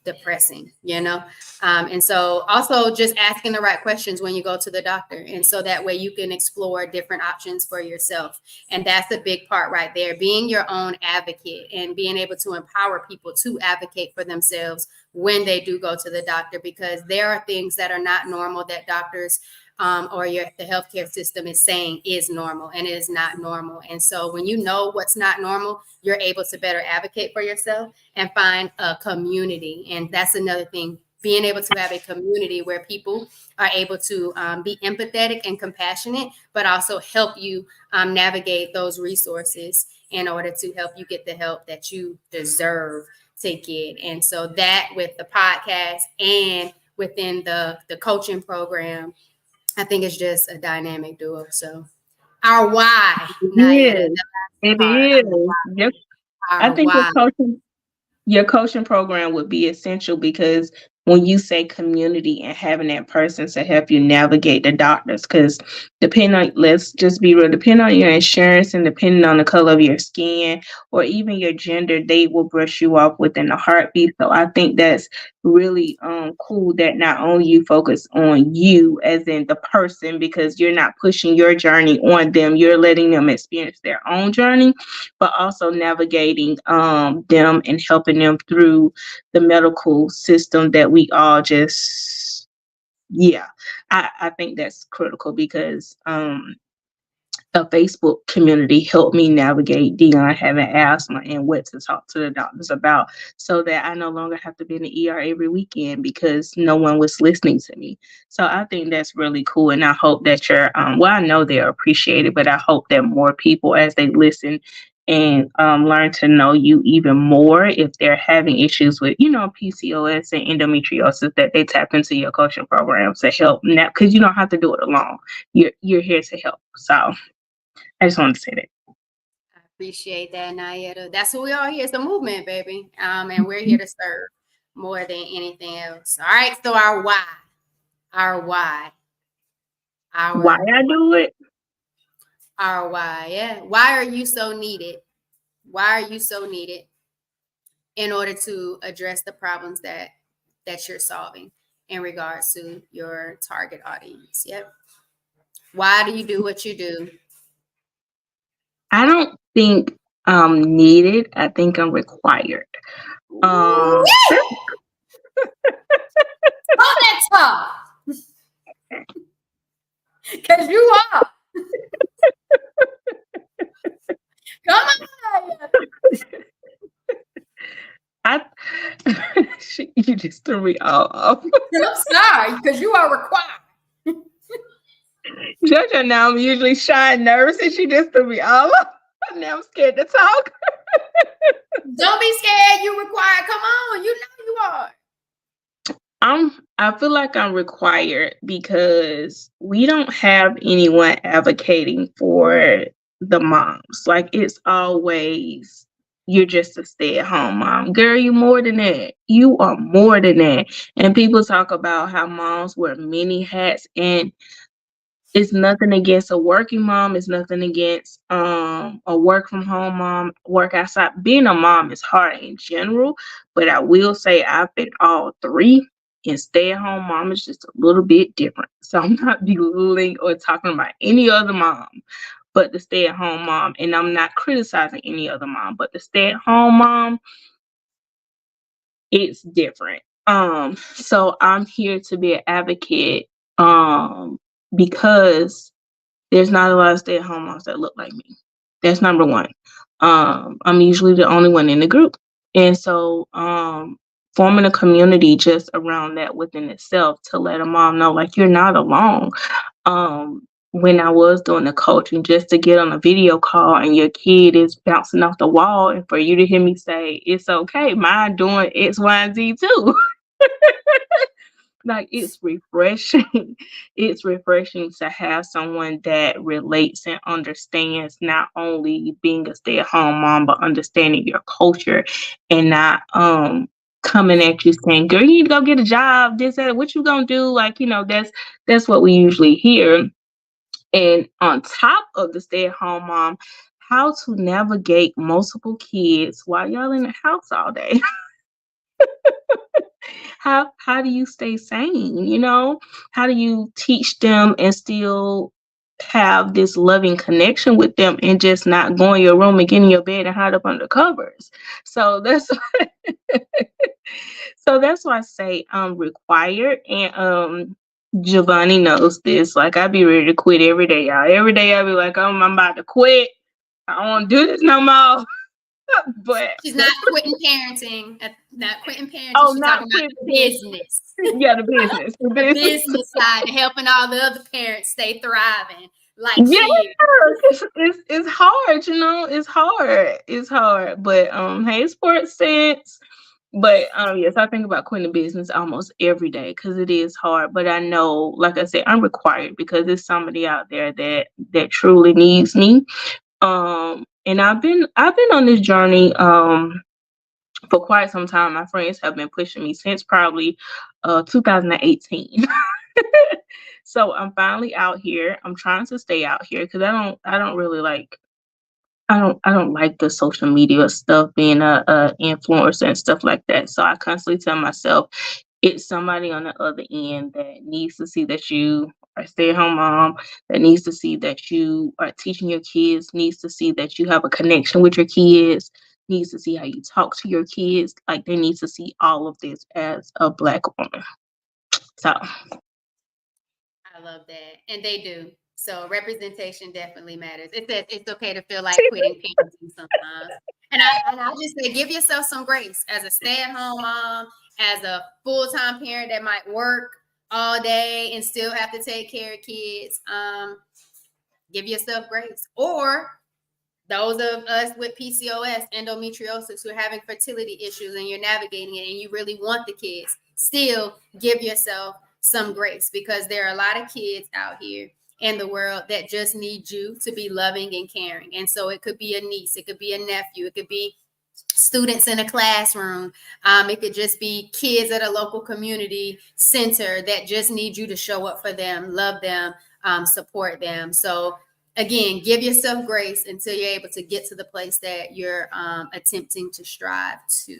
depressing, and so also just asking the right questions when you go to the doctor, and so that way you can explore different options for yourself. And that's a big part right there, being your own advocate and being able to empower people to advocate for themselves when they do go to the doctor, because there are things that are not normal that doctors or the healthcare system is saying is normal, and it is not normal. And so when you know what's not normal, you're able to better advocate for yourself and find a community. And that's another thing, being able to have a community where people are able to be empathetic and compassionate, but also help you navigate those resources in order to help you get the help that you deserve to get. And so that, with the podcast and within the coaching program, I think it's just a dynamic duo. So our why, Nyetta, It is. Yep. I think your coaching program would be essential, because when you say community and having that person to help you navigate the doctors, because let's just be real, depending on your insurance and depending on the color of your skin or even your gender, they will brush you off within a heartbeat. So I think that's really cool that not only you focus on you as in the person, because you're not pushing your journey on them, you're letting them experience their own journey, but also navigating them and helping them through the medical system that we all just, I think that's critical, because a Facebook community helped me navigate Dion having asthma and what to talk to the doctors about, so that I no longer have to be in the ER every weekend because no one was listening to me. So I think that's really cool. And I hope that I know they're appreciated, but I hope that more people, as they listen and learn to know you even more, if they're having issues with, PCOS and endometriosis, that they tap into your coaching programs to help now, because you don't have to do it alone. You're here to help. So I just wanted to say that. I appreciate that, Nyetta. That's what we are here. It's a movement, baby. And we're here to serve more than anything else. All right. So our why. Why I do it? Our why. Yeah. Why are you so needed? Why are you so needed in order to address the problems that you're solving in regards to your target audience? Yep. Why do you do what you do? I don't think I'm needed. I think I'm required. Hold that talk. Because you are. Come on. You just threw me off. I'm sorry, because you are required. Judge, now I'm usually shy and nervous, and she just threw me all off. Now I'm scared to talk. Don't be scared. You required. Come on. You know you are. I feel like I'm required because we don't have anyone advocating for the moms. Like it's always you're just a stay-at-home mom. Girl, you more than that. You are more than that. And people talk about how moms wear many hats, and it's nothing against a working mom. It's nothing against a work from home mom, work outside. Being a mom is hard in general, but I will say I've been all three. And stay at home mom is just a little bit different. So I'm not belittling or talking about any other mom, but the stay at home mom. And I'm not criticizing any other mom, but the stay at home mom, it's different. So I'm here to be an advocate because there's not a lot of stay-at-home moms that look like me. That's number one. I'm usually the only one in the group. And so forming a community just around that within itself to let a mom know, like, you're not alone. When I was doing the coaching, just to get on a video call and your kid is bouncing off the wall, and for you to hear me say, it's okay, mine doing X, Y, and Z too. Like it's refreshing. It's refreshing to have someone that relates and understands not only being a stay-at-home mom, but understanding your culture and not coming at you saying, girl, you need to go get a job, this, that, what you gonna do? Like, that's what we usually hear. And on top of the stay-at-home mom, how to navigate multiple kids while y'all in the house all day. How do you stay sane, how do you teach them and still have this loving connection with them and just not go in your room and get in your bed and hide up under covers? So that's so that's why I say required. And Giovanni knows this. Like I be ready to quit every day, y'all. Every day I be like, I'm about to quit. I don't want to do this no more. But she's not quitting parenting. Not quitting parenting. Oh, She's not talking about the business. Yeah, the business. The The business. business side, helping all the other parents stay thriving like Yeah, she is. it's hard, It's hard. It's hard. But hey, sports sense. But yes, I think about quitting the business almost every day because it is hard. But I know, like I said, I'm required because there's somebody out there that truly needs me. And I've been on this journey for quite some time. My friends have been pushing me since probably 2018. So I'm finally out here. I'm trying to stay out here because I don't really like I don't like the social media stuff, being a influencer and stuff like that. So I constantly tell myself it's somebody on the other end that needs to see that you are a stay-at-home mom, that needs to see that you are teaching your kids, needs to see that you have a connection with your kids, needs to see how you talk to your kids. Like they need to see all of this as a Black woman. So I love that. And they do. So representation definitely matters. It's okay to feel like quitting parenting sometimes. And I just say give yourself some grace as a stay-at-home mom, as a full-time parent that might work all day and still have to take care of kids. Give yourself grace. Or those of us with PCOS, endometriosis, who are having fertility issues and you're navigating it and you really want the kids, still give yourself some grace because there are a lot of kids out here in the world that just need you to be loving and caring. And so it could be a niece, it could be a nephew, it could be students in a classroom. It could just be kids at a local community center that just need you to show up for them, love them, support them. So again, give yourself grace until you're able to get to the place that you're attempting to strive to.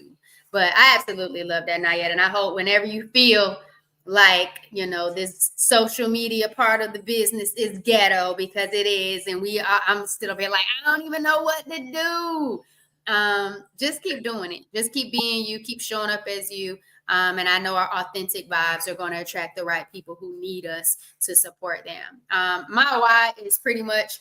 But I absolutely love that, Nyetta. And I hope whenever you feel like, this social media part of the business is ghetto, because it is. And I'm still up here like, I don't even know what to do. Just keep doing it. Just keep being you, keep showing up as you. And I know our authentic vibes are going to attract the right people who need us to support them. My why is pretty much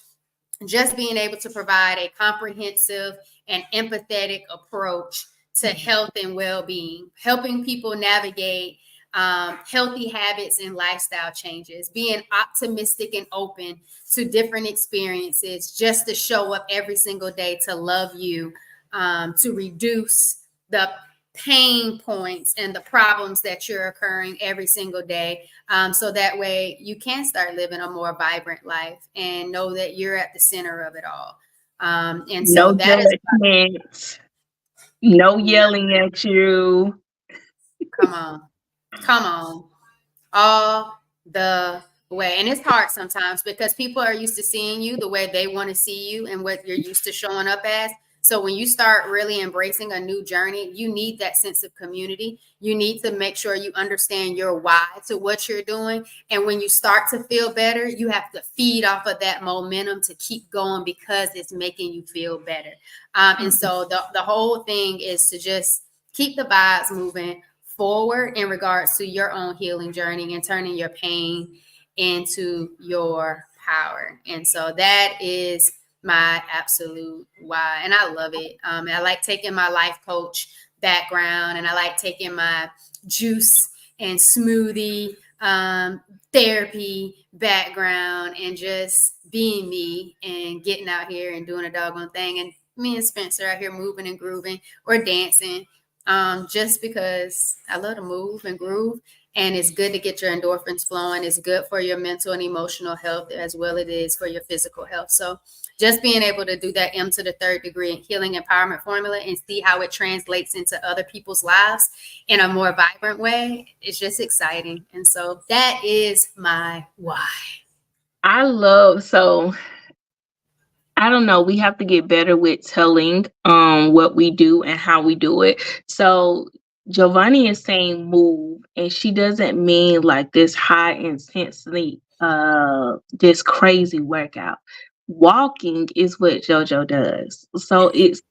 just being able to provide a comprehensive and empathetic approach to health and well-being, helping people navigate healthy habits and lifestyle changes, being optimistic and open to different experiences, just to show up every single day to love you, to reduce the pain points and the problems that you're occurring every single day. So that way you can start living a more vibrant life and know that you're at the center of it all. And so No that is, judgment, no yelling at you. come on, come on, all the way. And it's hard sometimes because people are used to seeing you the way they want to see you and what you're used to showing up as. So when you start really embracing a new journey, you need that sense of community. You need to make sure you understand your why to what you're doing. And when you start to feel better, you have to feed off of that momentum to keep going because it's making you feel better. And so the whole thing is to just keep the vibes moving forward in regards to your own healing journey and turning your pain into your power. And so that is my absolute why. And I love it. And I like taking my life coach background, and I like taking my juice and smoothie therapy background and just being me and getting out here and doing a doggone thing. And me and Spencer out here moving and grooving or dancing, just because I love to move and groove. And it's good to get your endorphins flowing. It's good for your mental and emotional health as well as it is for your physical health. So just being able to do that M to the third degree healing empowerment formula and see how it translates into other people's lives in a more vibrant way, it's just exciting. And so that is my why. So I don't know, we have to get better with telling what we do and how we do it. So Giovanni is saying move, and she doesn't mean like this high intensity this crazy workout. Walking is what JoJo does. So it's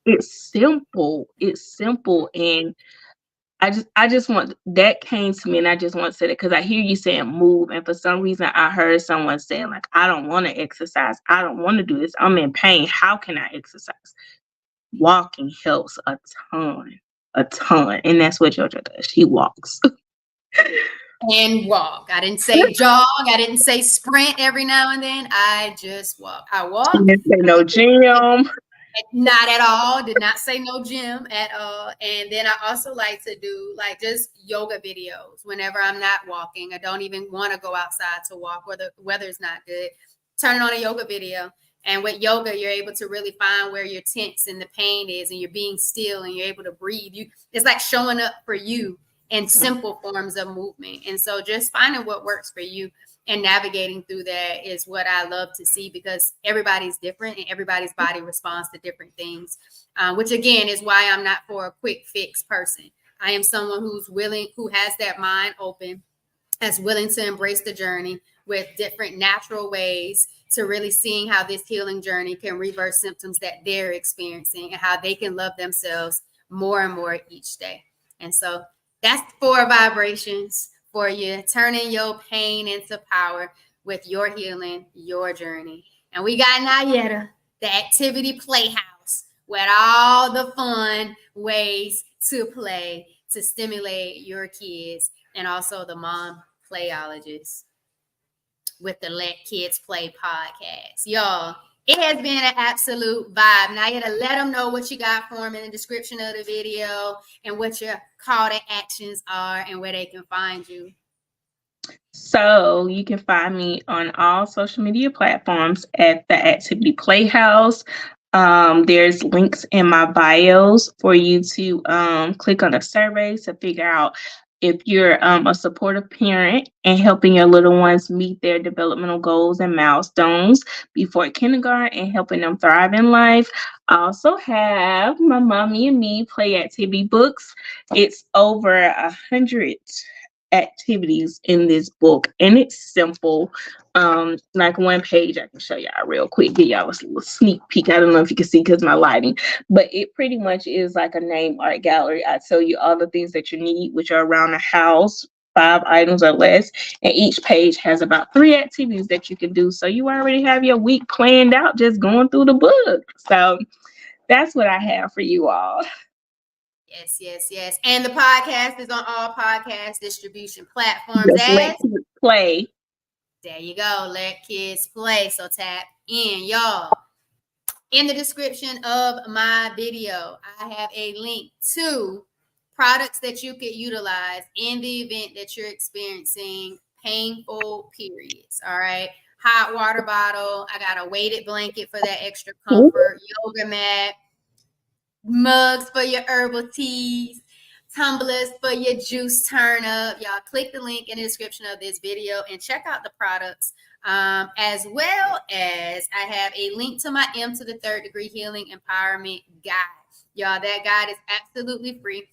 simple. It's simple, and I just want that came to me, and I just want to say that because I hear you saying move, and for some reason I heard someone saying like, I don't want to exercise, I don't want to do this, I'm in pain, how can I exercise? Walking helps a ton, and that's what JoJo does. She walks. And walk. I didn't say jog. I didn't say sprint every now and then. I just walk. I She walk. didn't say no gym. Not at all. Did not say no gym at all. And then I also like to do like just yoga videos whenever I'm not walking. I don't even want to go outside to walk or the weather's not good. Turn on a yoga video. And with yoga, you're able to really find where your tense and the pain is, and you're being still and you're able to breathe. It's like showing up for you in simple forms of movement. And so just finding what works for you and navigating through that is what I love to see, because everybody's different and everybody's body responds to different things, which again is why I'm not for a quick fix person. I am someone who's willing, who has that mind open, as willing to embrace the journey with different natural ways to really seeing how this healing journey can reverse symptoms that they're experiencing and how they can love themselves more and more each day. And so that's 4 vibrations for you, turning your pain into power with your healing, your journey. And we got Nyetta, the activity playhouse, with all the fun ways to play to stimulate your kids, and also the Mom Playologist with the Let Kids Play podcast. Y'all, it has been an absolute vibe. Now you gotta let them know what you got for them in the description of the video and what your call to actions are and where they can find you. So you can find me on all social media platforms at the Activity Playhouse. There's links in my bios for you to click on the surveys to figure out if you're a supportive parent and helping your little ones meet their developmental goals and milestones before kindergarten and helping them thrive in life. I also have my Mommy and Me play activity books. It's over 100 activities in this book, and it's simple. Like one page I can show y'all real quick, give y'all a little sneak peek. I don't know if you can see because my lighting, but it pretty much is like a name art gallery. I tell you all the things that you need, which are around the house, 5 items or less, and each page has about 3 activities that you can do, so you already have your week planned out just going through the book. So that's what I have for you all. Yes, yes, yes. And the podcast is on all podcast distribution platforms. Just let kids play. There you go. Let Kids Play. So tap in, y'all. In the description of my video, I have a link to products that you could utilize in the event that you're experiencing painful periods. All right. Hot water bottle. I got a weighted blanket for that extra comfort. Yoga mat. Mugs for your herbal teas. Tumblers for your juice turn up. Y'all click the link in the description of this video and check out the products. As well as I have a link to my M to the Third Degree Healing Empowerment Guide. Y'all, that guide is absolutely free.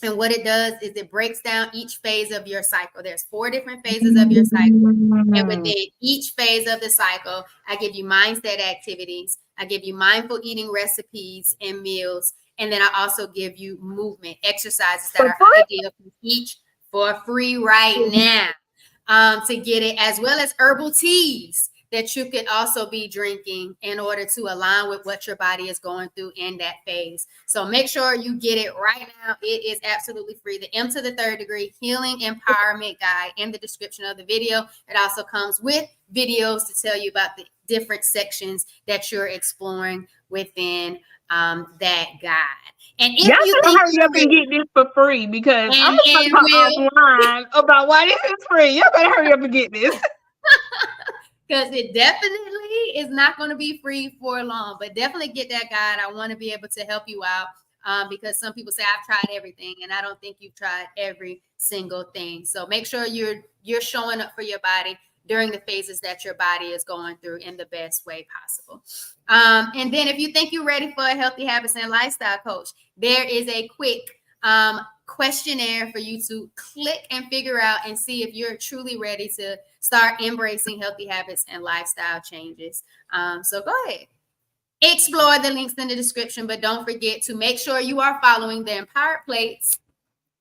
And what it does is it breaks down each phase of your cycle. There's 4 different phases of your cycle. And within each phase of the cycle, I give you mindset activities. I give you mindful eating recipes and meals. And then I also give you movement exercises that are ideal for each for free right now, to get it, as well as herbal teas that you could also be drinking in order to align with what your body is going through in that phase. So make sure you get it right now. It is absolutely free. The M to the Third Degree Healing Empowerment Guide in the description of the video. It also comes with videos to tell you about the different sections that you're exploring within that guide. And if y'all you think hurry up and get this for free, because I'm gonna talk offline about why this is free. Y'all better hurry up and get this. Because it definitely is not going to be free for long, but definitely get that guide. I want to be able to help you out, because some people say I've tried everything, and I don't think you've tried every single thing. So make sure you're showing up for your body during the phases that your body is going through in the best way possible. And then if you think you're ready for a healthy habits and lifestyle coach, there is a quick questionnaire for you to click and figure out and see if you're truly ready to start embracing healthy habits and lifestyle changes. So go ahead, explore the links in the description, but don't forget to make sure you are following the Empowered Plates,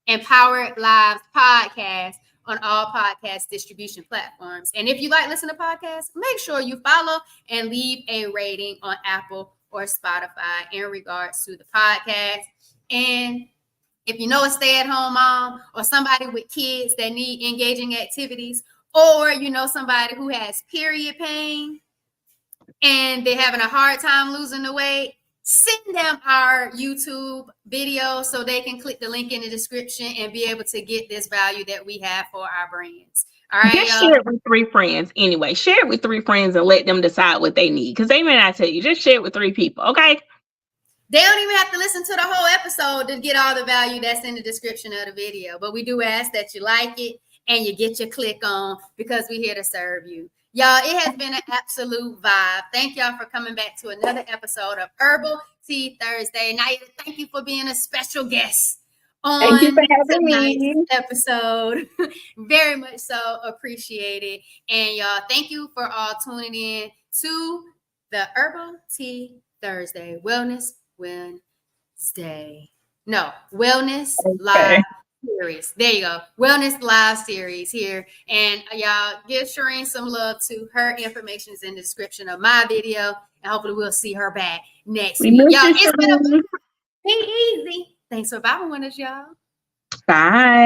Empowered Lives podcast on all podcast distribution platforms. And if you like listening to podcasts, make sure you follow and leave a rating on Apple or Spotify in regards to the podcast. And if you know a stay-at-home mom or somebody with kids that need engaging activities, or you know somebody who has period pain and they're having a hard time losing the weight, send them our YouTube video so they can click the link in the description and be able to get this value that we have for our brands. All right, just share it with 3 friends. Anyway, share it with 3 friends and let them decide what they need, because they may not tell you. Just share it with 3 people, okay? They don't even have to listen to the whole episode to get all the value that's in the description of the video. But we do ask that you like it and you get your click on, because we're here to serve you. Y'all, it has been an absolute vibe. Thank y'all for coming back to another episode of Herbal Tea Thursday. Nyetta, thank you for being a special guest on tonight's episode. Very much so appreciated. And y'all, thank you for all tuning in to the Herbal Tea Thursday Wellness Wednesday. No, Wellness Live series. There you go. Wellness Live series here. And y'all give Shireen some love too. Her information is in the description of my video. And hopefully we'll see her back next week. Y'all, it's been a be easy. Thanks for vibing with us, y'all. Bye.